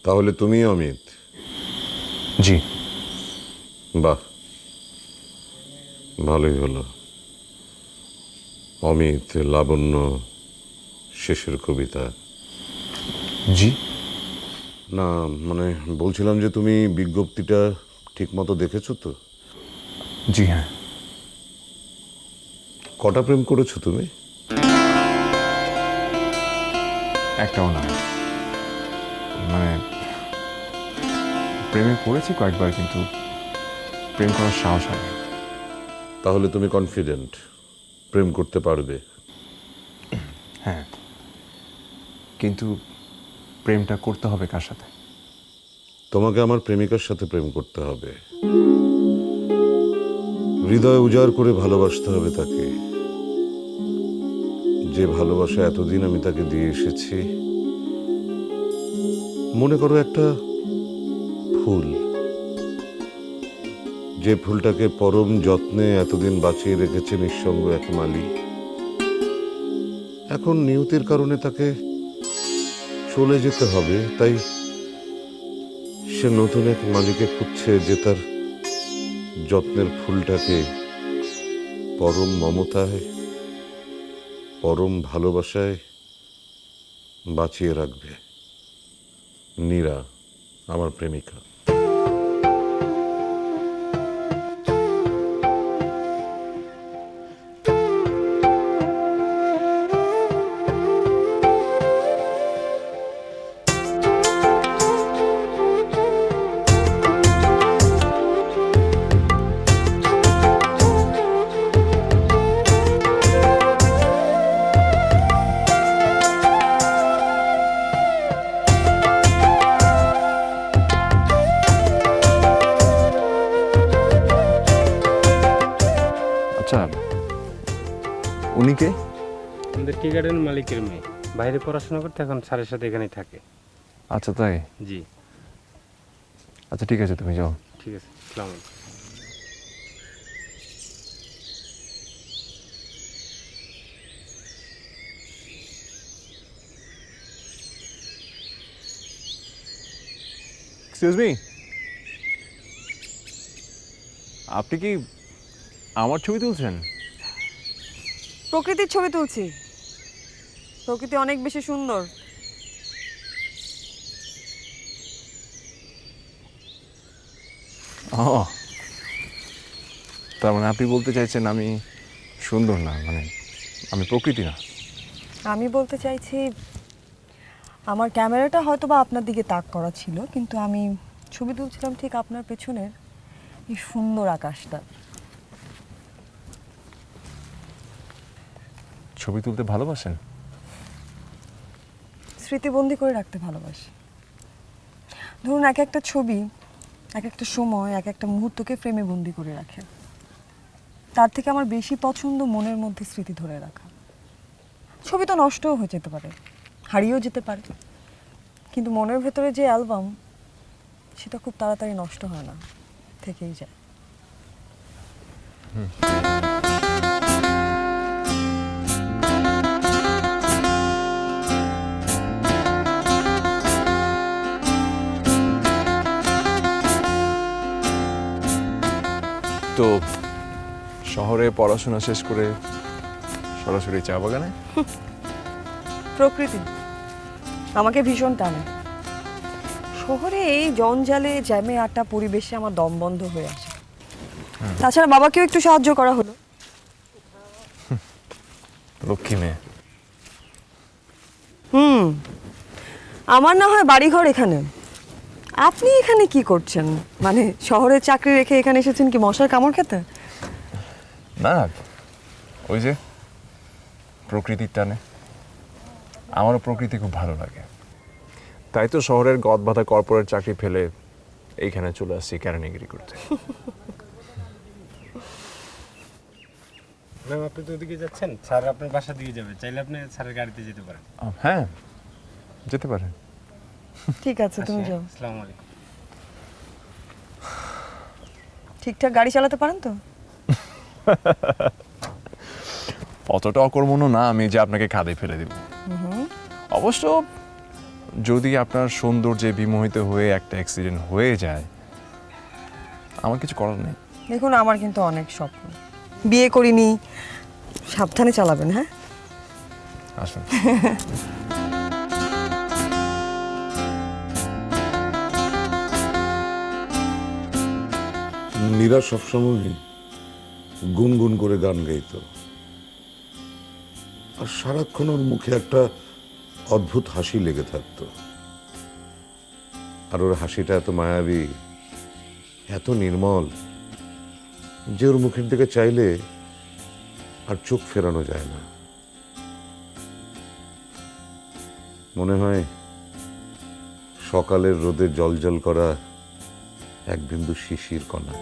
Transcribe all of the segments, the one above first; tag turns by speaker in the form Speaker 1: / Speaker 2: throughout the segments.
Speaker 1: তাহলে তুমি অমিত?
Speaker 2: জি।
Speaker 1: বাহ, ভালোই হলো। অমিত, লাবণ্য, শেষের কবিতা।
Speaker 2: জি।
Speaker 1: না মানে বলছিলাম যে তুমি বিজ্ঞপ্তিটা ঠিক মতো দেখেছো তো?
Speaker 2: জি হ্যাঁ।
Speaker 1: কটা প্রেম করেছো তুমি?
Speaker 2: একটাও না, মানে প্রেমে পড়েছি কয়েকবার, কিন্তু প্রেম করার সাহস হয়নি।
Speaker 1: তাহলে তুমি কনফিডেন্ট প্রেম করতে পারবে?
Speaker 2: হ্যাঁ, কিন্তু প্রেমটা করতে হবে কার সাথে?
Speaker 1: তোমাকে আমার প্রেমিকার সাথে প্রেম করতে হবে। হৃদয় উজাড় করে ভালোবাসতে হবে তাকে, যে ভালোবাসা এতদিন আমি তাকে দিয়ে এসেছি। মনে করো একটা ফুল, যে ফুলটাকে পরম যত্নে এতদিন বাঁচিয়ে রেখেছে নিঃসঙ্গ এক মালি। এখন নিয়তির কারণে তাকে চলে যেতে হবে, তাই সে নতুন এক মালিকে খুঁজছে যে তার যত্নের ফুলটাকে পরম মমতায়, পরম ভালোবাসায় বাঁচিয়ে রাখবে। নীরা আমার প্রেমিকা।
Speaker 2: আচ্ছা, উনি কে?
Speaker 3: আমাদের টি গার্ডেন মালিকের মেয়ে, বাইরে পড়াশোনা করতে এখন স্যারের সাথে এখানেই থাকে।
Speaker 2: আচ্ছা তাই?
Speaker 3: জি।
Speaker 2: আচ্ছা ঠিক আছে, তুমি যাও।
Speaker 3: ঠিক আছে, আসসালামু আলাইকুম।
Speaker 2: এক্সকিউজ মি, আপনি কি আমার ছবি তুলছেন?
Speaker 4: প্রকৃতির ছবি তুলছি। প্রকৃতি অনেক বেশি সুন্দর।
Speaker 2: ও, তার মানে আপনি বলতে চাইছেন আমি সুন্দর না, মানে আমি প্রকৃতি না?
Speaker 4: আমি বলতে চাইছি আমার ক্যামেরাটা হয়তো বা আপনার দিকে তাক করা ছিল, কিন্তু আমি ছবি তুলছিলাম ঠিক আপনার পেছনের এই সুন্দর আকাশটা।
Speaker 2: ছবি তুলতে ভালোবাসেন?
Speaker 4: স্মৃতিবন্দি করে রাখতে ভালোবাসি। ধরুন এক একটা ছবি এক একটা সময় এক একটা মুহূর্তকে ফ্রেমে বন্দি করে রাখে। তার থেকে আমার বেশি পছন্দ মনের মধ্যে স্মৃতি ধরে রাখা। ছবি তো নষ্টও হয়ে যেতে পারে, হারিয়েও যেতে পারে, কিন্তু মনের ভেতরে যে অ্যালবাম, সেটা খুব তাড়াতাড়ি নষ্ট হয় না, থেকেই যায়।
Speaker 2: তো শহরে পড়াশোনা শেষ করে সরাসরি চা বাগানে?
Speaker 4: প্রকৃতি আমাকে ভীষণ টানে। শহরে এই জঞ্জালে জ্যামে আটা পরিবেশে আমার দম বন্ধ হয়ে আসে। তাছাড়া বাবাকেও একটু সাহায্য করা হলো।
Speaker 2: লক্ষ্মী মেয়ে।
Speaker 4: আমার না হয় বাড়িঘর এখানে, আপনি এখানে কি করছেন? মানে শহরে চাকরি রেখে এখানে এসেছেন কি মশার কামড় খেতে?
Speaker 2: না, ওই যে প্রকৃতির টানে। আমারও প্রকৃতি খুব ভালো লাগে, তাই তো শহরের গদবাঁধা কর্পোরেট চাকরি ফেলে এইখানে চলে আসছি কেরানিগিরি করতে।
Speaker 3: ম্যাম, আপনি তো ওদিকে যাচ্ছেন, স্যার আপনার বাসা দিয়ে যাবে, চাইলে আপনি স্যারের গাড়িতে যেতে পারেন।
Speaker 2: হ্যাঁ, যেতে পারেন।
Speaker 4: ঠিক আছে, তুমি যাও।
Speaker 3: আসসালামু আলাইকুম।
Speaker 4: ঠিকঠাক গাড়ি চালাতে পারেন তো?
Speaker 2: অতটা অকর্মণ্য না আমি যে আপনাকে খাদে ফেলে দিব। অবশ্য যদি আপনার সৌন্দর্যে বিমোহিত হয়ে একটা অ্যাক্সিডেন্ট হয়ে যায়, আমার কিছু করার নেই।
Speaker 4: দেখুন, আমার কিন্তু অনেক স্বপ্ন। বিয়ে করিনি, সাবধানে চালাবেন, হ্যাঁ?
Speaker 2: আসুন।
Speaker 1: নীরা সবসময় গুনগুন করে গান গাইতো, আর সারাক্ষণ ওর মুখে একটা অদ্ভুত হাসি লেগে থাকতো। আর ওর হাসিটা এত মায়াবী, এত নির্মল, যে ওর মুখের দিকে চাইলে আর চোখ ফেরানো যায় না। মনে হয় সকালের রোদে জলজল করা এক বিন্দু শিশির কণা।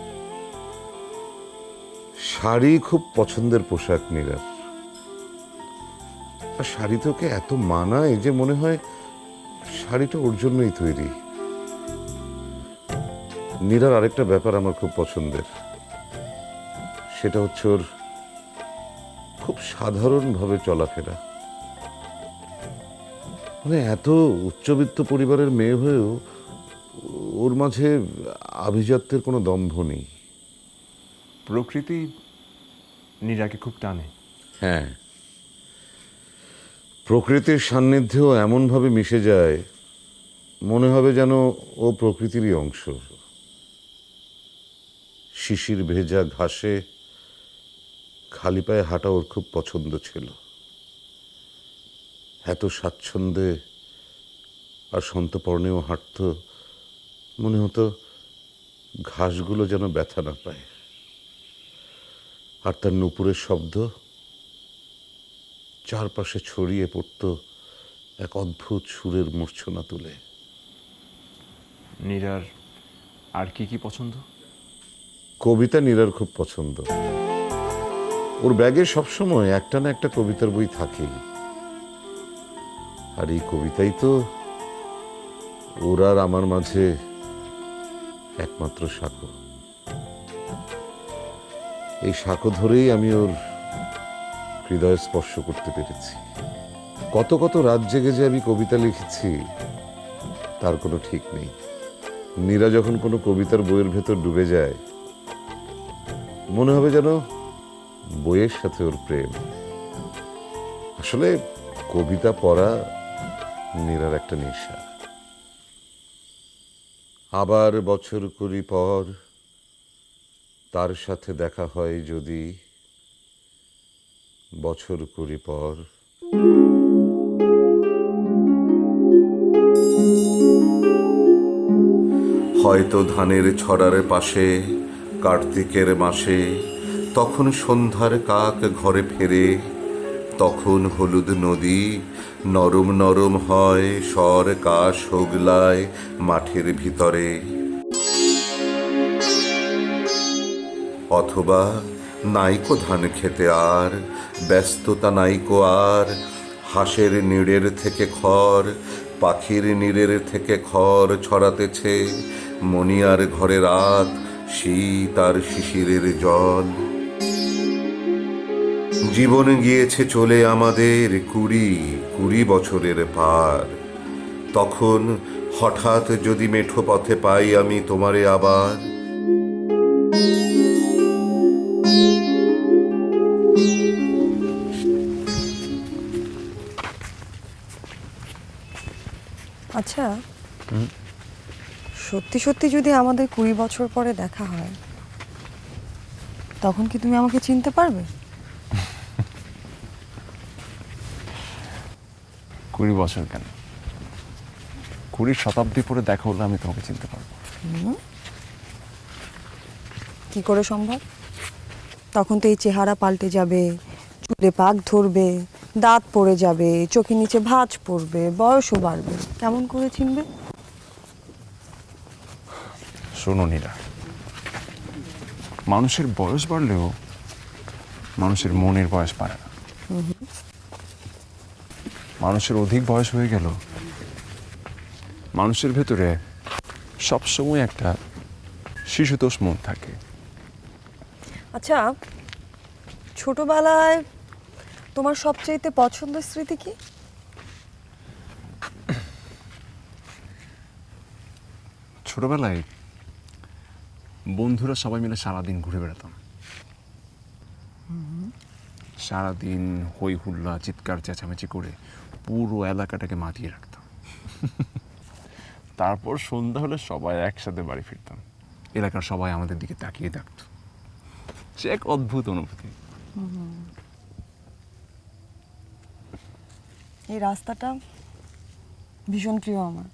Speaker 1: শাড়ি খুব পছন্দের পোশাক নীরার। আর শাড়ি তোকে এত মানায় যে মনে হয় শাড়িটা ওর জন্যই তৈরি। নীরার আরেকটা ব্যাপার আমার খুব পছন্দের, সেটা হচ্ছে ওর খুব সাধারণভাবে চলাফেরা। মানে এত উচ্চবিত্ত পরিবারের মেয়ে হয়েও ওর মাঝে আভিজাত্যের কোনো দম্ভ নেই।
Speaker 2: প্রকৃতি নীরাকে খুব টানে।
Speaker 1: হ্যাঁ, প্রকৃতির সান্নিধ্যেও এমনভাবে মিশে যায়, মনে হবে যেন ও প্রকৃতিরই অংশ। শিশির ভেজা ঘাসে খালি পায়ে হাঁটা ওর খুব পছন্দ ছিল। এত স্বাচ্ছন্দ্যে আর সন্তপর্ণেও হাঁটত, মনে হতো ঘাসগুলো যেন ব্যথা না পায়। আর তার নুপুরের শব্দ চারপাশে ছড়িয়ে পড়ত এক অদ্ভুত সুরের মূর্ছনা তুলে।
Speaker 2: নীরার আর কি কি পছন্দ?
Speaker 1: কবিতা নীরার খুব পছন্দ। ওর ব্যাগে সবসময় একটা না একটা কবিতার বই থাকেই। আর এই কবিতাই তো ওর আর আমার মাঝে একমাত্র সাঁকো। এই সাঁকো ধরেই আমি ওর হৃদয় স্পর্শ করতে পেরেছি। কত কত রাত জেগে যে আমি কবিতা লিখেছি তার কোনো ঠিক নেই। নীরা যখন কোনো কবিতার বইয়ের ভেতর ডুবে যায়, মনে হবে যেন বইয়ের সাথে ওর প্রেম। আসলে কবিতা পড়া নীরার একটা নেশা। আবার বছর কুড়ি পর তার সাথে দেখা হয় যদি, বছর কুড়ি পর। হয়তো ধানের ছড়ার পাশে কার্তিকের মাসে, তখন সন্ধ্যার কাক ঘরে ফেরে, তখন হলুদ নদী নরম নরম হয় স্বর কাশ হোগলায় মাঠের ভিতরে। অথবা নাইকো ধান খেতে আর ব্যস্ততা নাইকো আর, হাঁসের নিড়ের থেকে খড়, পাখির নিড়ের থেকে খড় ছড়াতেছে মনিয়ার ঘরে রাত, শীত আর শিশিরের জল। জীবন গিয়েছে চলে আমাদের কুড়ি বছরের পার। তখন হঠাৎ যদি মেঠো পথে পাই আমি তোমারে আবার,
Speaker 4: আচ্ছা, সত্যি সত্যি যদি আমাদের 20 বছর পরে দেখা হয়, তখন কি তুমি আমাকে চিনতে পারবে?
Speaker 2: 20 বছর কেন, 20 শতাব্দী পরে দেখা হলে আমি তোমাকে চিনতে পারবো।
Speaker 4: কি করে সম্ভব? তখন তো এই চেহারা পাল্টে যাবে, চুলে পাক ধরবে, দাঁত পড়ে যাবে, চোখের নিচে ভাঁজ পড়বে, বয়সও বাড়বে। কেমন করে চিনবে?
Speaker 2: শোনো নীরা, মানুষের বয়স বাড়লেও মানুষের মনের বয়স বাড়ে না। মানুষের অধিক বয়স হয়ে গেল মানুষের ভেতরে সবসময় একটা শিশুতোষ মন থাকে।
Speaker 4: আচ্ছা, ছোটবেলায় তোমার সবচেয়ে পছন্দের স্মৃতি কি?
Speaker 2: ছোটবেলায় বন্ধুরা সবাই মিলে সারাদিন ঘুরে বেড়াতাম। সারাদিন হই হুল্লা চিৎকার চেঁচামেচি করে পুরো এলাকাটাকে মাতিয়ে রাখতাম। তারপর সন্ধ্যা হলে সবাই একসাথে বাড়ি ফিরতাম। এলাকার সবাই আমাদের দিকে তাকিয়ে থাকতো। সে এক অদ্ভুত অনুভূতি।
Speaker 4: এই রাস্তাটা ভীষণ প্রিয় আমার।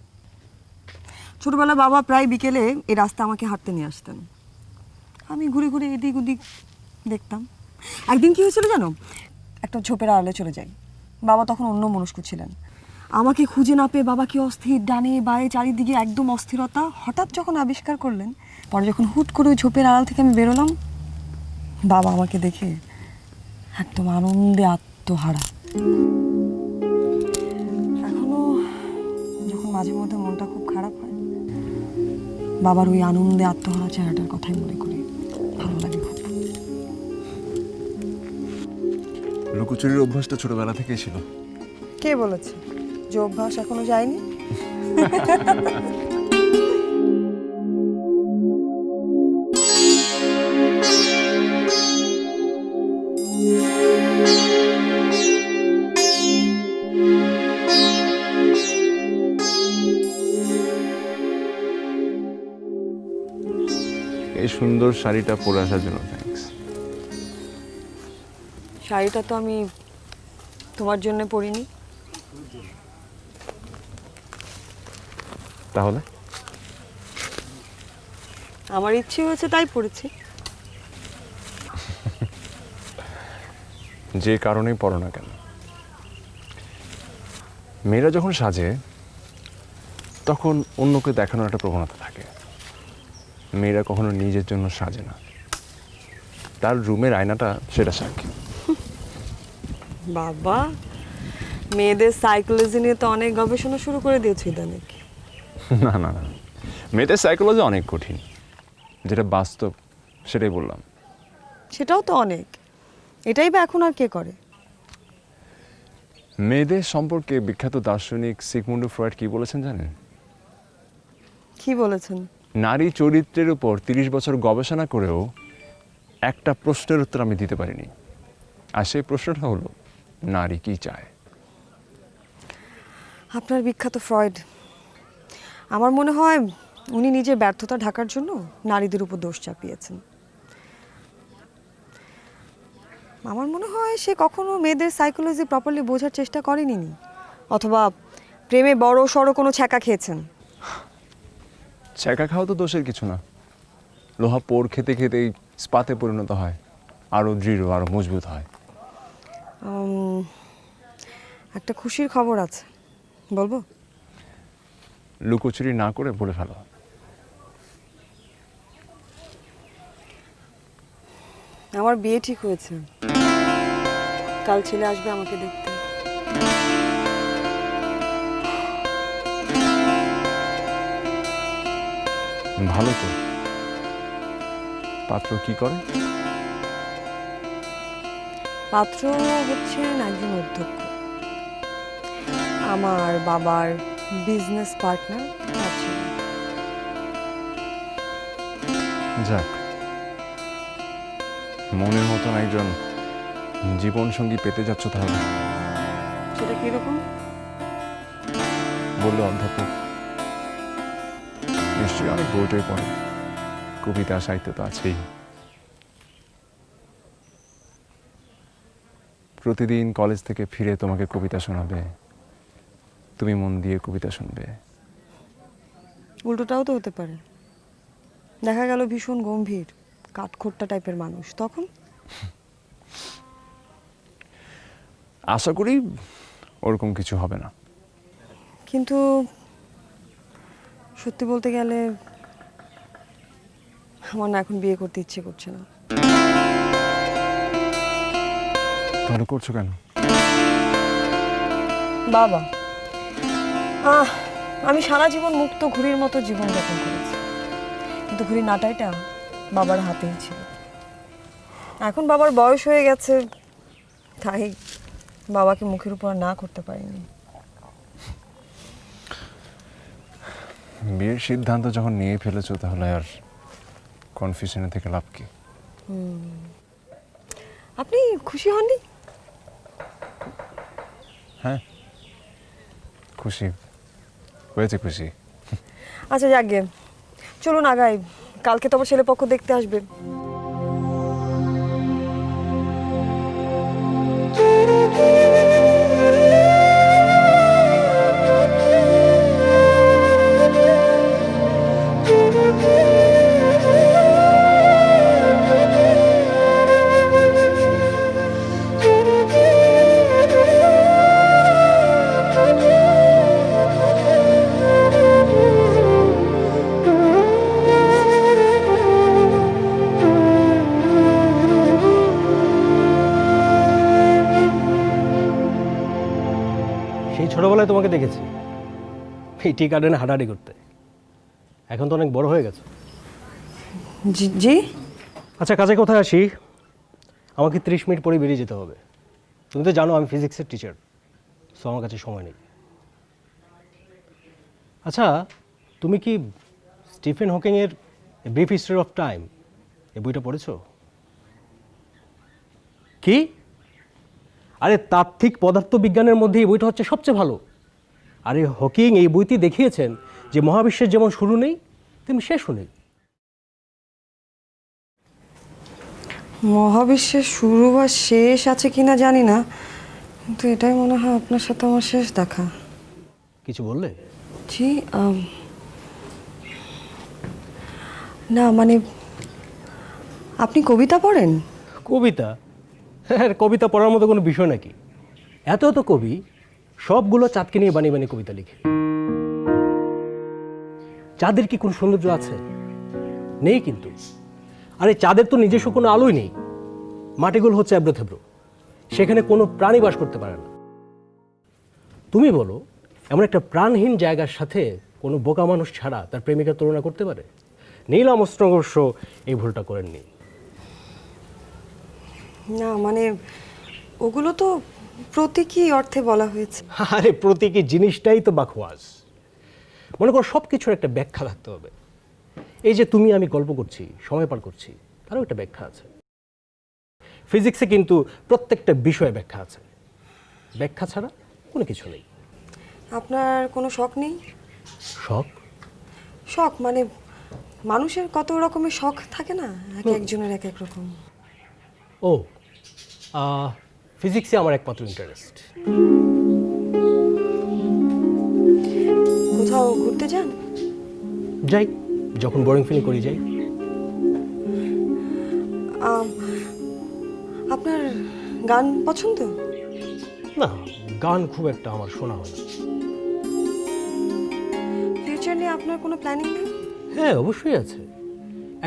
Speaker 4: ছোটবেলা বাবা প্রায় বিকেলে এই রাস্তা আমাকে হাঁটতে নিয়ে আসতেন। আমি ঘুরে ঘুরে এদিক ওদিক দেখতাম। একদিন কি হয়েছিল জানো, একটা ঝোপের আড়ালে চলে যাই। বাবা তখন অন্য মনস্ক ছিলেন। আমাকে খুঁজে না পেয়ে বাবা কি অস্থির, ডানে বায়ে চারিদিকে একদম অস্থিরতা। হঠাৎ যখন আবিষ্কার করলেন, পরে যখন হুট করে ওই ঝোপের আড়াল থেকে আমি বেরোলাম, বাবা আমাকে দেখে একদম আনন্দে আত্মহারা। এখনো যখন মাঝে মধ্যে মনটা খুব খারাপ হয়, বাবার ওই আনন্দে আত্মহারা চেহারাটার কথাই মনে করি, ভালো লাগে খুব।
Speaker 2: লুকোচুরির অভ্যাসটা ছোটবেলা থেকেই ছিল।
Speaker 4: কে বলেছে যে অভ্যাস এখনো যায়নি?
Speaker 2: এই সুন্দর শাড়িটা পরে আসার জন্য থ্যাঙ্কস।
Speaker 4: শাড়িটা তো আমি তোমার জন্য পরিনি।
Speaker 2: তাহলে
Speaker 4: আমার ইচ্ছে হয়েছে তাই পরেছি।
Speaker 2: যে কারণেই পড়ো না কেন, মেয়েরা যখন সাজে তখন অন্যকে দেখানোর একটা প্রবণতা থাকে। মেয়েরা কখনো নিজের জন্য সাজে না, তার রুমের আয়নাটা সেটা সাক্ষী।
Speaker 4: বাবা, মেয়েদের সাইকোলজি নিয়ে তো অনেক গবেষণা শুরু করে দিয়েছি ইদানিং।
Speaker 2: না না না, মেয়েদের সাইকোলজি অনেক কঠিন, যেটা বাস্তব সেটাই বললাম।
Speaker 4: সেটাও তো অনেক, এটাই বা এখন আর কে করে?
Speaker 2: মেয়েদের সম্পর্কে বিখ্যাত দার্শনিক সিগমুন্ড ফ্রয়েড কি বলেছেন জানেন?
Speaker 4: কি বলেছেন?
Speaker 2: নারী চরিত্রের উপর 30 বছর গবেষণা করেও একটা প্রশ্নের উত্তর আমি দিতে পারিনি। আর সেই প্রশ্নটা হলো, নারী কি চায়?
Speaker 4: আপনার বিখ্যাত ফ্রয়েড, আমার মনে হয় উনি নিজের ব্যর্থতা ঢাকার জন্য নারীদের উপর দোষ চাপিয়েছেন। আমার মনে হয় সে কখনো মেয়েদের সাইকোলজি প্রপারলি বোঝার চেষ্টা করেনি, অথবা প্রেমে বড় সড়ো কোনো ছ্যাঁকা খেয়েছেন।
Speaker 2: ছ্যাঁকা খাওয়া তো দোষের কিছু না। লোহা পোড় খেতে খেতেই স্পাতে পরিণত হয়, আরও দৃঢ় আরও মজবুত হয়।
Speaker 4: একটা খুশির খবর আছে, বলবো?
Speaker 2: লুকোচুরি না করে বলে ফেলো।
Speaker 4: আমার বিয়ে ঠিক হয়েছে। কাল ছেলে আসবে আমাকে দেখতে।
Speaker 2: ভালো তো। পাত্র কি করে?
Speaker 4: পাত্র হচ্ছেন একজন অধ্যক্ষ, আমার বাবার বিজনেস পার্টনার।
Speaker 2: যাক, মনের মতন একজন জীবন সঙ্গী পেতে যাচ্ছ তাহলে।
Speaker 4: সেটা কিরকম?
Speaker 2: বললে অধ্যাপক, নিশ্চয়ই অনেক বইটই পড়ে, কবিতা সাহিত্য তো আছেই। প্রতিদিন কলেজ থেকে ফিরে তোমাকে কবিতা শোনাবে, তুমি মন দিয়ে কবিতা শুনবে।
Speaker 4: উল্টোটাও তো হতে পারে, দেখা গেল ভীষণ গম্ভীর কাঠখোট্টা টাইপের মানুষ, তখন?
Speaker 2: আশা করি ওরকম কিছু হবে না।
Speaker 4: কিন্তু সত্যি বলতে গেলে আমার না এখন বিয়ে করতে ইচ্ছে করছে না।
Speaker 2: তাহলে করছো কেন?
Speaker 4: বাবা, আমি সারা জীবন মুক্ত ঘুড়ির মতো জীবনযাপন করেছি, কিন্তু ঘুড়ির নাটাইটা বাবার হাতেই ছিল। এখন বাবার বয়স হয়ে গেছে, তাই বাবাকে মুখের উপর না করতে পারিনি।
Speaker 2: বিয়ের সিদ্ধান্ত যখন নিয়ে ফেলেছো তাহলে আর কনফিউশনে থেকে লাভ কি?
Speaker 4: আপনি খুশি হননি?
Speaker 2: হ্যাঁ, খুশি হয়েছে, খুশি।
Speaker 4: আচ্ছা যাকগে, চলুন আগাই, কালকে তো আবার ছেলেপক্ষ দেখতে আসবে।
Speaker 5: সেই ছোটবেলায় তোমাকে দেখেছি এই টি গার্ডেনে হাঁটাহাঁটি করতে। এখন তো অনেক বড় হয়ে গেছে।
Speaker 4: জি জি।
Speaker 5: আচ্ছা, কাজে কোথায় আসি, আমাকে 30 মিনিট পরে বেরিয়ে যেতে হবে। তুমি তো জানো আমি ফিজিক্সের টিচার, সো আমার কাছে সময় নেই। আচ্ছা, তুমি কি স্টিফেন হকিংয়ের ব্রিফ হিস্ট্রি অফ টাইম এই বইটা পড়েছো? কি? আরে তাত্ত্বিক পদার্থবিজ্ঞানের মধ্যে এই বইটা হচ্ছে সবচেয়ে ভালো। আরে হকিং এই বইটি দেখিয়েছেন যে মহাবিশ্বের যেমন শুরু নেই তেমনি শেষও নেই।
Speaker 4: মহাবিশ্বের শুরু বা শেষ আছে কিনা জানি না, কিন্তু এটাই মনে হয় আপনার সাথে আমার শেষ দেখা।
Speaker 5: কিছু বললে?
Speaker 4: জি, না মানে আপনি কবিতা পড়েন?
Speaker 5: কবিতা? হ্যাঁ, কবিতা পড়ার মতো কোনো বিষয় নাকি? এত এত কবি সবগুলো চাঁদকে নিয়ে বানিয়ে বানিয়ে কবিতা লিখে। চাঁদের কি কোনো সৌন্দর্য আছে? নেই কিন্তু। আরে চাঁদের তো নিজস্ব কোনো আলোই নেই, মাটিগুলো হচ্ছে এবড়ো থেবড়ো, সেখানে কোনো প্রাণী বাস করতে পারে না। তুমি বলো, এমন একটা প্রাণহীন জায়গার সাথে কোনো বোকা মানুষ ছাড়া তার প্রেমিকার তুলনা করতে পারে? নীল আর্মস্ট্রং অবশ্য এই ভুলটা করেননি।
Speaker 4: না মানে ওগুলো তো প্রতীকী অর্থে বলা হয়েছে।
Speaker 5: আরে প্রতীকী জিনিসটাই তো বাকওয়াজ। মনে করো সব কিছুর একটা ব্যাখ্যা থাকতে হবে। এই যে তুমি আমি গল্প করছি, সময় পার করছি, তারও একটা ব্যাখ্যা আছে। ফিজিক্সে কিন্তু প্রত্যেকটা বিষয়ে ব্যাখ্যা আছে, ব্যাখ্যা ছাড়া কোনো কিছু নেই।
Speaker 4: আপনার কোনো শখ নেই?
Speaker 5: শখ?
Speaker 4: শখ মানে মানুষের কত রকমের শখ থাকে না, এক একজনের এক এক রকম।
Speaker 5: ও, ফিজিক্সে আমার একমাত্র ইন্টারেস্ট।
Speaker 4: কোথাও ঘুরতে যান?
Speaker 5: যাই, যখন বোরিং ফিল করি যাই।
Speaker 4: আপনার গান পছন্দ?
Speaker 5: না, গান খুব একটা আমার শোনা হয় না।
Speaker 4: ফিউচার নিয়ে আপনার কোনো প্ল্যানিং নেই?
Speaker 5: হ্যাঁ, অবশ্যই আছে।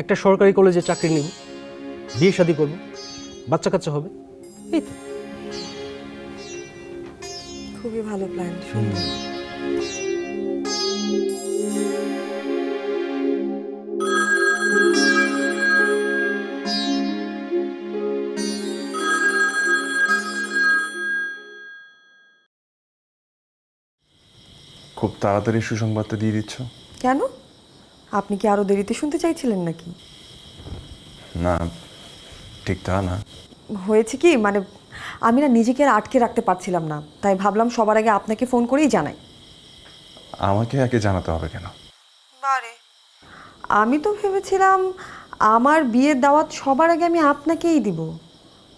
Speaker 5: একটা সরকারি কলেজে চাকরি নিব, বিয়ে শাদী করব, বাচ্চা কাচ্চা হবে, এই তো।
Speaker 4: খুবই ভালো প্ল্যান, সুন্দর।
Speaker 2: খুব তাড়াতাড়ি সুসংবাদটা দিয়ে দিচ্ছ?
Speaker 4: কেন? আপনি কি আরো দেরিতে শুনতে চাইছিলেন নাকি?
Speaker 2: না, ঠিক তা না।
Speaker 4: হয়েছে কি মানে আমি না নিজেকে আর আটকে রাখতে পারছিলাম না, তাই ভাবলাম সবার আগে আপনাকে ফোন করেই জানাই।
Speaker 2: আমাকে আগে জানাতে হবে কেন?
Speaker 4: বারে আমি তো ভেবেছিলাম আমার বিয়ের দাওয়াত সবার আগে আমি আপনাকেই দিব।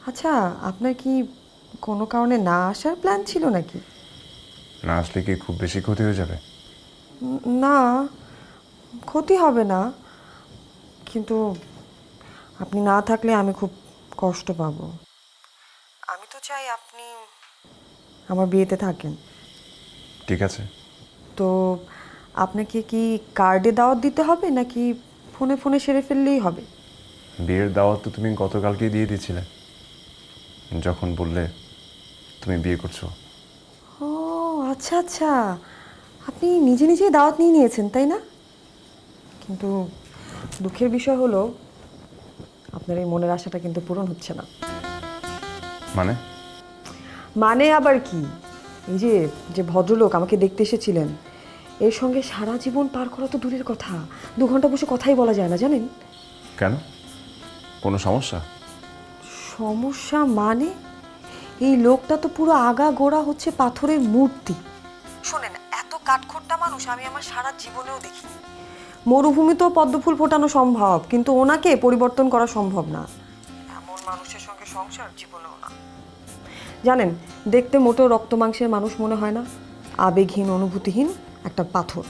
Speaker 4: আচ্ছা, আপনার কি কোনো কারণে না আসার প্ল্যান ছিল নাকি?
Speaker 2: না আসলে কি খুব বেশি ক্ষতি হয়ে যাবে?
Speaker 4: না, ক্ষতি হবে না, কিন্তু আপনি না থাকলে আমি খুব কষ্ট পাবো। আমি তো চাই আপনি আমার বিয়েতে থাকেন।
Speaker 2: ঠিক আছে।
Speaker 4: তো আপনাকে কি কার্ডে দাওয়াত দিতে হবে নাকি ফোনে ফোনে সেরে ফেললেই হবে?
Speaker 2: বিয়ের দাওয়াত তো তুমি গতকালকেই দিয়ে দিয়েছিলে, যখন বললে তুমি বিয়ে করছো।
Speaker 4: ও আচ্ছা আচ্ছা, আপনি নিজে নিজেই দাওয়াত নিয়ে নিয়েছেন তাই না? কিন্তু দুঃখের বিষয় হলো আপনার এই মনের আশাটা কিন্তু পূরণ হচ্ছে না।
Speaker 2: মানে?
Speaker 4: মানে আবার কি, এই যে যে ভদ্রলোক আমাকে দেখতে এসেছিলেন, এর সঙ্গে সারা জীবন পার করা তো দূরের কথা, 2 ঘন্টা বসে কথাই বলা যায় না জানেন।
Speaker 2: কেন, কোনো সমস্যা?
Speaker 4: সমস্যা মানে এই লোকটা তো পুরো আগা গোড়া হচ্ছে পাথরের মূর্তি। শোনেন, এত কাঠখোট্টা মানুষ আমি আমার সারা জীবনেও দেখিনি। মরুভূমিতেও পদ্মফুল ফোটানো সম্ভব, কিন্তু ওনাকে পরিবর্তন করা সম্ভব না। এমন মানুষের সঙ্গে সংসার জীবনেও না। জানেন, দেখতে মোটেও রক্ত মাংসের মানুষ মনে হয় না, আবেগহীন অনুভূতিহীন একটা পাথর।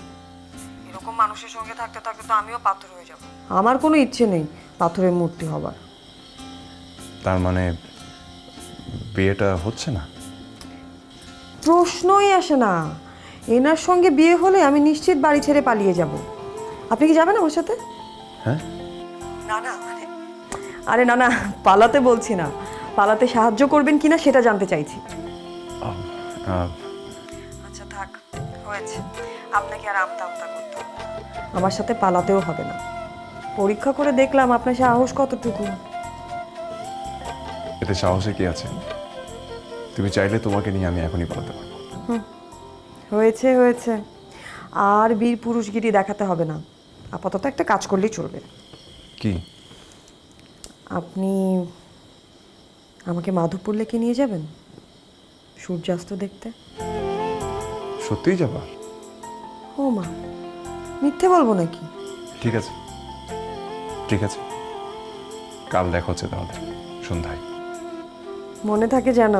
Speaker 4: এরকম মানুষের সঙ্গে থাকতে থাকতে তো আমিও পাথর হয়ে যাব। আমার কোনো ইচ্ছে নেই পাথরের মূর্তি হবার।
Speaker 2: তার মানে বিয়েটা হচ্ছে না?
Speaker 4: প্রশ্নই আসে না। এনার সঙ্গে বিয়ে হলে আমি নিশ্চিত বাড়ি ছেড়ে পালিয়ে যাব। আপনি কি যাবেন আমার সাথে?
Speaker 2: হ্যাঁ,
Speaker 4: না না, আরে না না, পালাতে বলছি না, পালাতে সাহায্য করবেন কিনা সেটা জানতে চাইছি। আচ্ছা থাক, হয়েছে। আপনাকে আর আমতা আমতা করতে হবে না। আমার সাথে পালাতেও হবে না। পরীক্ষা করে দেখলাম আপনার সাহস কতটুকু।
Speaker 2: এতে সাহসে কি আছে? তুমি চাইলে তোমাকে নিয়ে আমি এখনই পালাতে পারবো।
Speaker 4: হয়েছে হয়েছে, আর বীর পুরুষগিরি দেখাতে হবে না। আপাতত একটা কাজ করলেই চলবে।
Speaker 2: কি?
Speaker 4: আপনি আমাকে মাধবপুর লেকে নিয়ে যাবেন সূর্যাস্ত দেখতে।
Speaker 2: সত্যিই যাবা?
Speaker 4: ও মা, মিথ্যে বলবো নাকি?
Speaker 2: ঠিক আছে, ঠিক আছে, কাল দেখা হচ্ছে তাহলে সন্ধ্যায়।
Speaker 4: মনে থাকে যেন।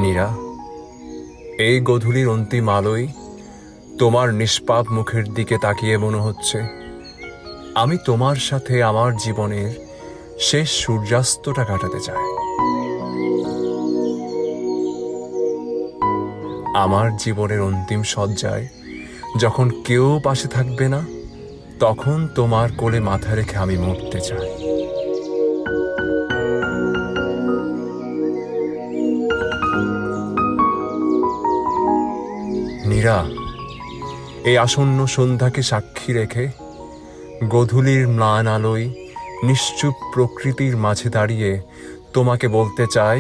Speaker 6: নীরা, এই গধূলির অন্তিম আলোয় তোমার নিষ্পাপ মুখের দিকে তাকিয়ে মনে হচ্ছে আমি তোমার সাথে আমার জীবনের শেষ সূর্যাস্তটা কাটাতে চাই। আমার জীবনের অন্তিম শয্যায় যখন কেউ পাশে থাকবে না, তখন তোমার কোলে মাথা রেখে আমি মরতে চাই। নীরা, এই আসন্ন সন্ধ্যাকে সাক্ষী রেখে গধূলির ম্লান আলোয় নিশ্চুপ প্রকৃতির মাঝে দাঁড়িয়ে তোমাকে বলতে চাই,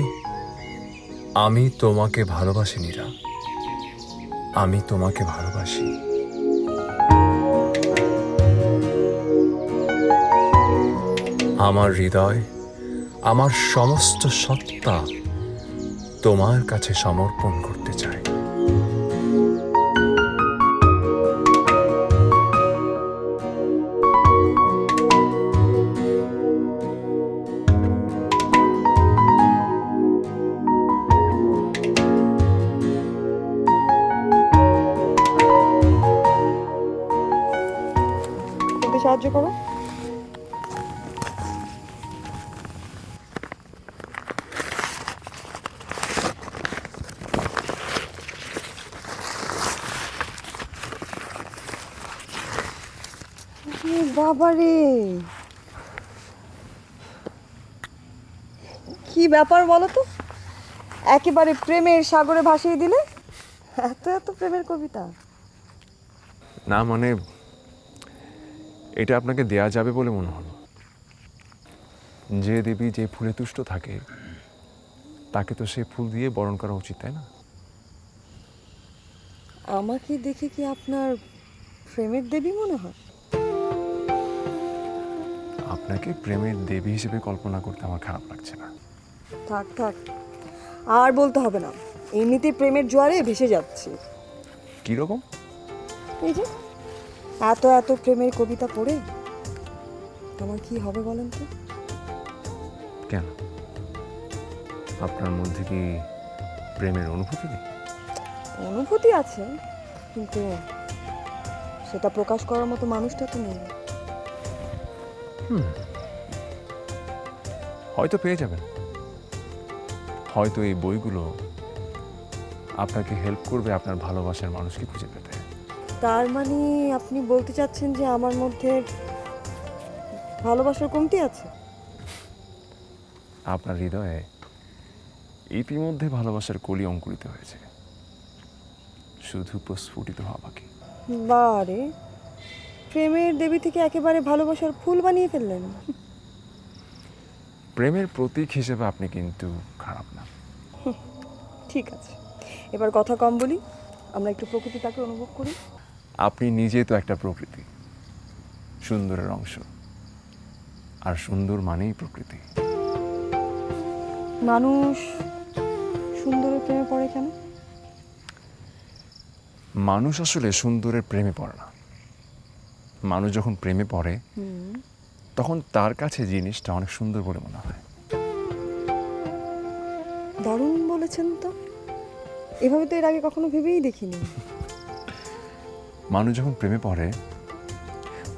Speaker 6: আমি তোমাকে ভালোবাসি নীরা, আমি তোমাকে ভালোবাসি। আমার হৃদয়, আমার সমস্ত সত্তা তোমার কাছে সমর্পণ করতে চাই।
Speaker 4: খুলতে সাহায্য করো। বাবারে, কি ব্যাপার বলো তো, একেবারে প্রেমের সাগরে ভাসিয়ে দিলে। এত এত প্রেমের কবিতা।
Speaker 2: না মানে এটা আপনাকে দেয়া যাবে বলে মনে হলো। যে দেবী যে ফুলে তুষ্ট থাকে তাকে তো সেই ফুল দিয়ে বরণ করা উচিত, তাই না?
Speaker 4: আমাকে দেখে কি আপনার প্রেমের দেবী মনে হয়?
Speaker 2: আপনাকে প্রেমের দেবী হিসেবে কল্পনা করতে আমার খারাপ লাগছে না।
Speaker 4: থাক থাক, আর বলতে হবে না, এমনিতেই প্রেমের জোয়ারে ভেসে যাচ্ছি।
Speaker 2: কীরকম?
Speaker 4: এই যে এত এত প্রেমের কবিতা পড়ে তোমার কি হবে বলেন তো?
Speaker 2: কেন, আপনার মধ্যে কি প্রেমের অনুভূতি নেই?
Speaker 4: অনুভূতি আছে, কিন্তু সেটা প্রকাশ করার মতো মানুষটা তো নেই।
Speaker 2: হয়তো পেয়ে যাবেন। হয়তো এই বইগুলো আপনাকে হেল্প করবে আপনার ভালোবাসার মানুষকে খুঁজে পেতে।
Speaker 4: তার মানে আপনি বলতে চাচ্ছেন যে আমার মধ্যে ভালোবাসার কমতি আছে?
Speaker 2: আপনার হৃদয়ে ইতিমধ্যে ভালোবাসার কলি অঙ্কুরিত হয়েছে, শুধু প্রস্ফুটিত হওয়া বাকি।
Speaker 4: বারে, প্রেমের দেবী থেকে একেবারে ভালোবাসার ফুল বানিয়ে ফেললেন।
Speaker 2: প্রেমের প্রতীক হিসেবে আপনি কিন্তু খারাপ না।
Speaker 4: ঠিক আছে, এবার কথা কম বলি, আমরা একটু প্রকৃতিটাকে অনুভব করি।
Speaker 2: আপনি নিজেই তো একটা প্রকৃতি, সুন্দরের অংশ, আর সুন্দর মানেই প্রকৃতি।
Speaker 4: মানুষ সুন্দরের প্রেমে পড়ে কেন?
Speaker 2: মানুষ আসলে সুন্দরের প্রেমে পড়ে না। মানুষ যখন প্রেমে পড়ে তখন তার কাছে জিনিসটা অনেক সুন্দর বলে মনে হয়।
Speaker 4: দারুণ বলেছেন তো, এভাবে তো এর আগে কখনো ভেবেই দেখিনি।
Speaker 2: মানুষ যখন প্রেমে পড়ে,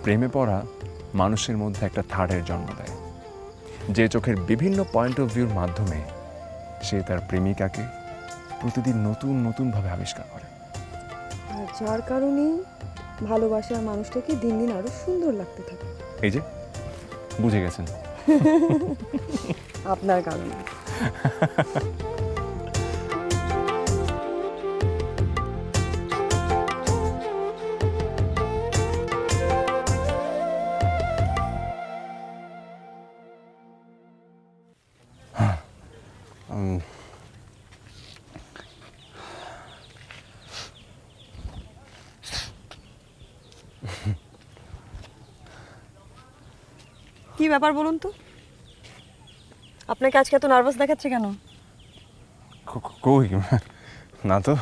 Speaker 2: প্রেমে পড়া মানুষের মধ্যে একটা থার্ডের জন্ম দেয়, যে চোখের বিভিন্ন পয়েন্ট অফ ভিউর মাধ্যমে সে তার প্রেমিকাকে প্রতিদিন নতুন নতুনভাবে আবিষ্কার করে।
Speaker 4: আর যার কারণেই ভালোবাসার মানুষটাকে দিন দিন আরো সুন্দর লাগতে থাকে।
Speaker 2: এই যে বুঝে গেছেন।
Speaker 4: আপনার কারণে। কি ব্যাপার বলুন তো, আপনাকে আজকে এত নার্ভাস দেখাচ্ছে কেন?
Speaker 2: কই না তো।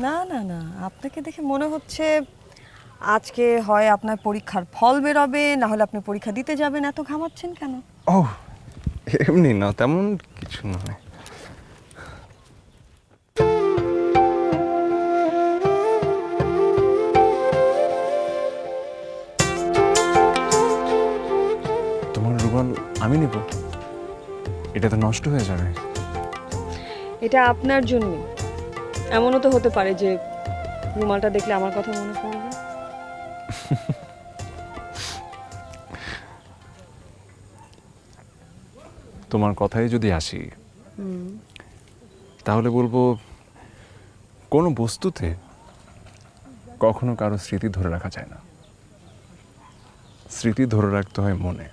Speaker 4: না না না, আপনাকে দেখে মনে হচ্ছে আজকে হয় আপনার পরীক্ষার ফল বেরোবে, না হলে আপনি পরীক্ষা দিতে যাবেন। এত ঘামাচ্ছেন কেন?
Speaker 2: ও এমনি না, তেমন কিছু নয়। তোমার রুমাল আমি নেব? এটা তো নষ্ট হয়ে যাবে।
Speaker 4: এটা আপনার জন্য। এমনও তো হতে পারে যে রুমালটা দেখলে আমার কথা মনে পড়বে।
Speaker 2: তোমার কথাই যদি আসি, তাহলে বলবো কোনো বস্তুতে কখনো কারো স্মৃতি ধরে রাখা যায় না। স্মৃতি ধরে রাখতে হয় মনে।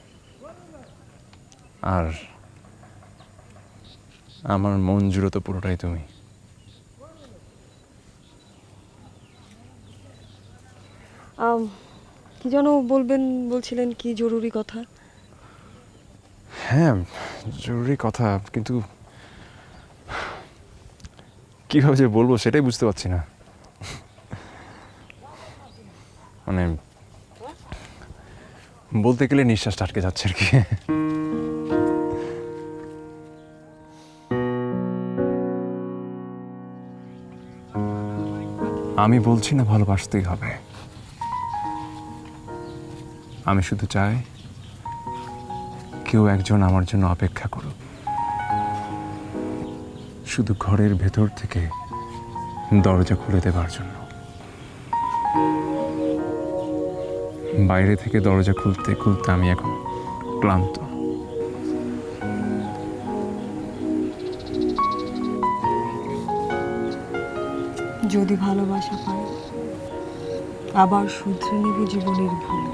Speaker 2: আর আমার মন জুড়ে তো পুরোটাই তুমি।
Speaker 4: কি যেন বলবেন বলছিলেন, কি জরুরি কথা?
Speaker 2: হ্যাঁ, জরুরি কথা, কিন্তু কিভাবে যে বলবো সেটাই বুঝতে পারছি না। মানে বলতে গেলে নিঃশ্বাসটা আটকে যাচ্ছে আর কি। আমি বলছি না ভালোবাসতেই হবে, আমি শুধু চাই কেউ একজন আমার জন্য অপেক্ষা করুক, শুধু ঘরের ভেতর থেকে দরজা খুলে দেবার জন্য। বাইরে থেকে দরজা খুলতে খুলতে আমি এখন ক্লান্ত।
Speaker 4: যদি ভালোবাসা পাই, আবার শুধরে নেব জীবনের ভুল।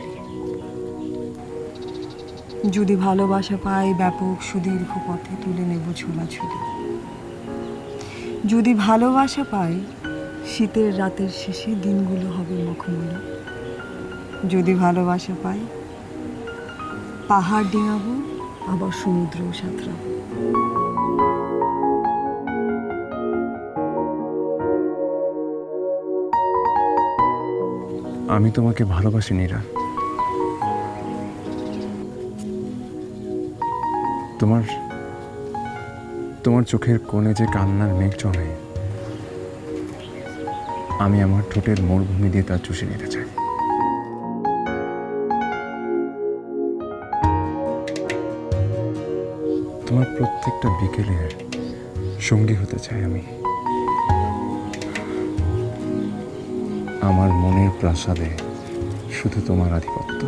Speaker 4: যদি ভালোবাসা পাই, ব্যাপক সুদীর্ঘ পথে তুলে নেব ছোলাছুলি। যদি ভালোবাসা পাই, শীতের রাতের শেষে দিনগুলো হবে মখমলি। যদি ভালোবাসা পাই, পাহাড় ডিঙাবো, আবার সমুদ্রও সাঁতরাবো।
Speaker 2: আমি তোমাকে ভালোবাসি নীরা। তোমার চোখের কোণে যে কান্নার মেঘ জমে, আমি আমার ঠোঁটের মরুভূমি দিয়ে তা চুষে নিতে চাই। তোমার প্রত্যেকটা বিকেলের সঙ্গী হতে চাই আমি। আমার মনের প্রাসাদে শুধু তোমার আধিপত্য।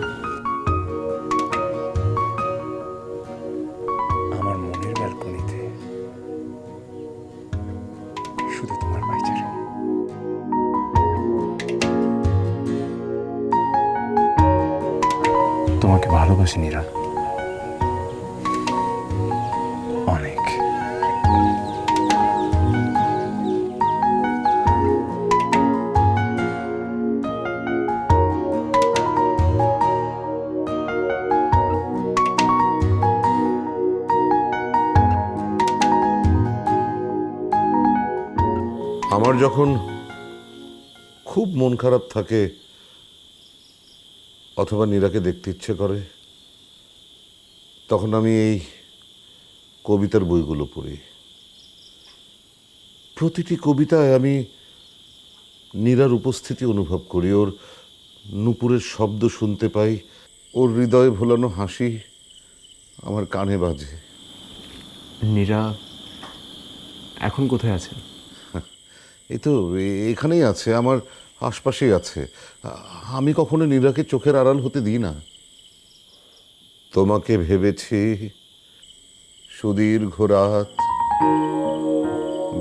Speaker 2: তোমাকে ভালোবাসি নীরা, অনেক।
Speaker 1: আমার যখন খুব মন খারাপ থাকে অথবা নীরাকে দেখতে ইচ্ছে করে, তখন আমি এই কবিতার বইগুলো পড়ি। প্রতিটি কবিতায় আমি নীরার উপস্থিতি অনুভব করি, ওর নূপুরের শব্দ শুনতে পাই, ওর হৃদয়ে ভোলানো হাসি আমার কানে বাজে।
Speaker 2: নীরা এখন কোথায় আছেন?
Speaker 1: এই তো এখানেই আছে, আমার আশপাশেই আছে। আমি কখনো নীরাকে চোখের আড়াল হতে দিই না। তোমাকে ভেবেছি সুদীর্ঘ রাত,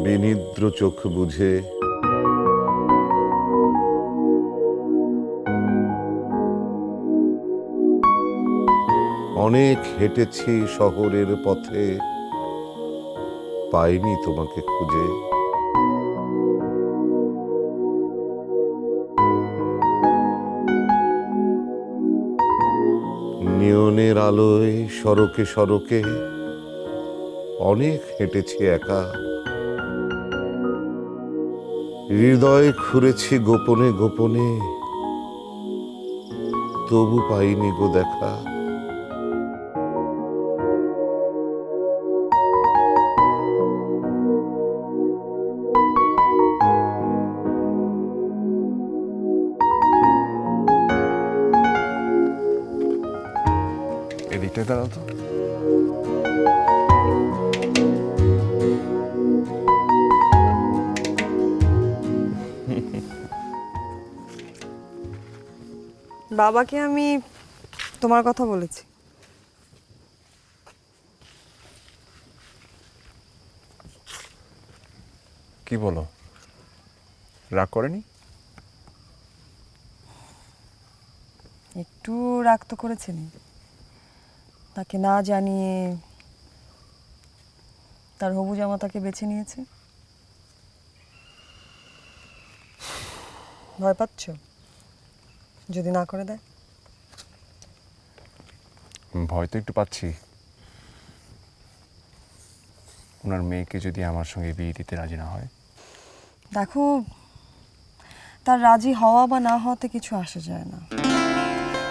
Speaker 1: বিনিদ্র চোখ বুঝে, অনেক হেঁটেছি শহরের পথে, পাইনি তোমাকে খুঁজে। নিয়নের আলোয় সড়কে সড়কে অনেক হেঁটেছি একা, হৃদয় খুঁড়েছি গোপনে গোপনে, তবু পাইনি গো দেখা।
Speaker 2: এদিকটায় দাঁড়াও তো।
Speaker 4: বাবাকে আমি তোমার কথা বলেছি।
Speaker 2: কি বলো, রাগ করেনি?
Speaker 4: একটু রাগ তো করেছেন, তাকে না জানিয়ে তার হবু জামা তাকে বেছে নিয়েছে। ভয় পাচ্ছ যদি না করে দেয়?
Speaker 2: ভয় তো একটু পাচ্ছি, ওনার মেয়েকে যদি আমার সঙ্গে বিয়ে দিতে রাজি না হয়।
Speaker 4: দেখো, তার রাজি হওয়া বা না হওয়াতে কিছু আসে যায় না।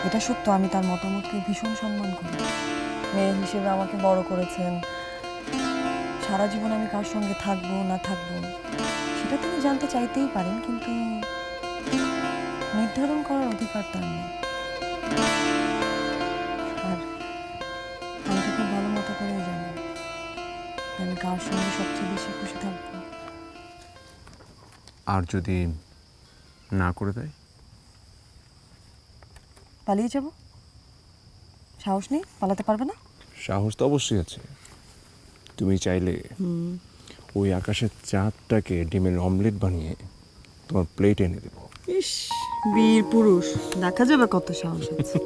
Speaker 4: এটা সত্য, আমি তার মতামতকে ভীষণ সম্মান করি। মেয়ে হিসেবে আমাকে বড় করেছেন। সারা জীবন আমি কার সঙ্গে থাকবো না থাকবো সেটা তিনি জানতে চাইতেই পারেন, কিন্তু নির্ধারণ করার অধিকার তার নেই। আর আমি তো খুব ভালো মতো করেই জানি আমি কার সঙ্গে সবচেয়ে বেশি খুশি থাকবো।
Speaker 2: আর যদি না করে দেয়?
Speaker 4: পালিয়ে যাব? সাহস নেই? পালাতে পারবে না?
Speaker 2: সাহস তো অবশ্যই আছে। তুমি চাইলে ওই আকাশের চাঁদটাকে ডিমের অমলেট বানিয়ে তোমার প্লেটে এনে দেবো।
Speaker 4: ইস, বীর পুরুষ, দেখা যাবে কত সাহস আছে।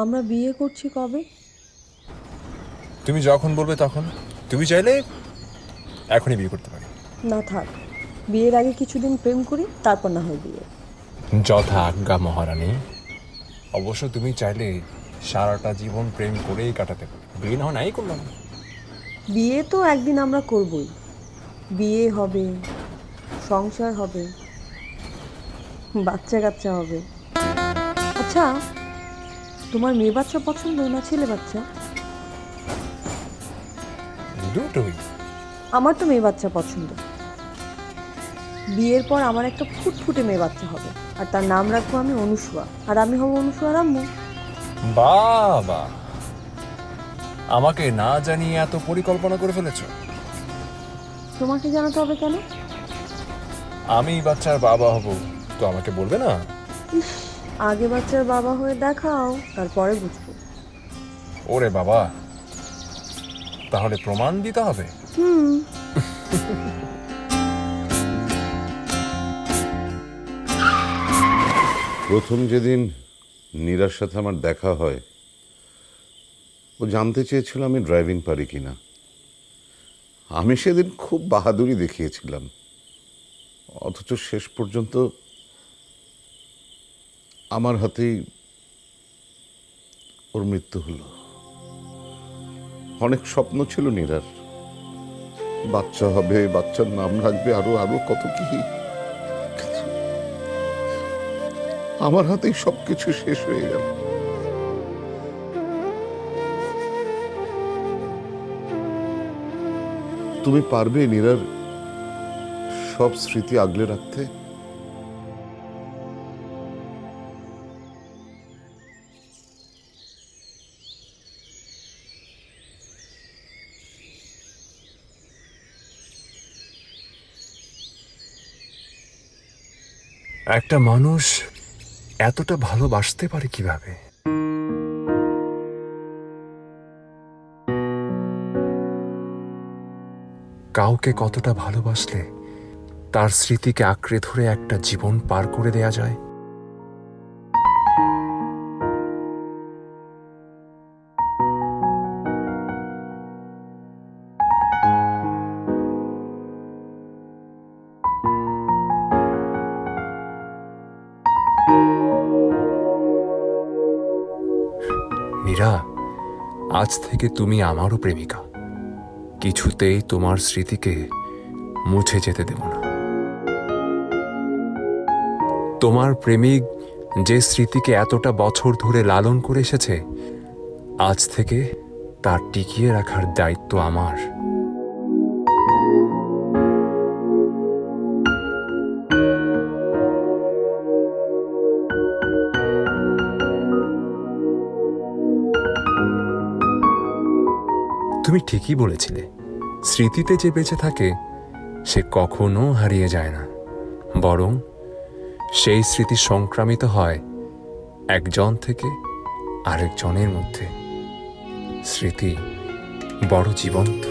Speaker 4: আমরা বিয়ে করছি কবে?
Speaker 6: তুমি যখন বলবে তখন। তুমি চাইলে এখনই বিয়ে করতে পারি।
Speaker 4: না থাক, বিয়ের আগে কিছুদিন প্রেম করি, তারপর না হয় বিয়ে।
Speaker 6: যথা আজ্ঞা মহারানী। অবশ্য তুমি চাইলে সারাটা জীবন প্রেম করেই কাটাতে পারো, বিয়ে না হয় নাই করলাম।
Speaker 4: বিয়ে তো একদিন আমরা করবই। বিয়ে হবে, সংসার হবে, বাচ্চা কাচ্চা হবে। আচ্ছা, তোমার মেয়ে বাচ্চা পছন্দ না ছেলে বাচ্চা?
Speaker 6: দুটোই।
Speaker 4: আমার তো মেয়ে বাচ্চা পছন্দ। বিয়ের পর আমার একটা ফুটফুটে মেয়ে বাচ্চা হবে, আর তার নাম রাখবো আমি অনুসুয়া, আর আমি হব অনুসুয়ার আম্মু।
Speaker 6: বাবা, আমাকে না জানিয়ে এত পরিকল্পনা করে ফেলেছো?
Speaker 4: তোমাকে জানাতে হবে কেন?
Speaker 6: আমি বাচ্চার বাবা হব, তো আমাকে বলবে না?
Speaker 4: আগে বাচ্চার বাবা হয়ে দেখাও, তারপরে বুঝবো।
Speaker 6: ওরে বাবা, তাহলে প্রমাণ দিতে হবে?
Speaker 1: প্রথম যেদিন নীরার সাথে আমার দেখা হয়, ও জানতে চেয়েছিল আমি ড্রাইভিং পারি কিনা। আমি সেদিন খুব বাহাদুরি দেখিয়েছিলাম, অথচ শেষ পর্যন্ত আমার হাতেই ওর মৃত্যু হলো। অনেক স্বপ্ন ছিল নীরার, বাচ্চা হবে, বাচ্চার নাম রাখবে, আরো আরো কত কি। কিন্তু আমার হাতেই সবকিছু শেষ হয়ে গেল। তুমি পারবে নীরার সব স্মৃতি আগলে রাখতে?
Speaker 6: একটা মানুষ এতটা ভালোবাসতে পারে কিভাবে? কাউকে কতটা ভালোবাসলে তার স্মৃতিকে আঁকড়ে ধরে একটা জীবন পার করে দেয়া যায়? মীরা, আজ থেকে তুমি আমারও প্রেমিকা। কিছুতেই তোমার স্মৃতিকে মুছে যেতে দেব না। তোমার প্রেমিক যে স্মৃতিকে এতটা বছর ধরে লালন করে এসেছে, আজ থেকে তার টিকিয়ে রাখার দায়িত্ব আমার। তুমি ঠিকই বলেছিলে, স্মৃতিতে যে বেঁচে থাকে সে কখনো হারিয়ে যায় না, বরং সেই স্মৃতি সংক্রামিত হয় একজন থেকে আরেকজনের মধ্যে। স্মৃতি বড় জীবন্ত।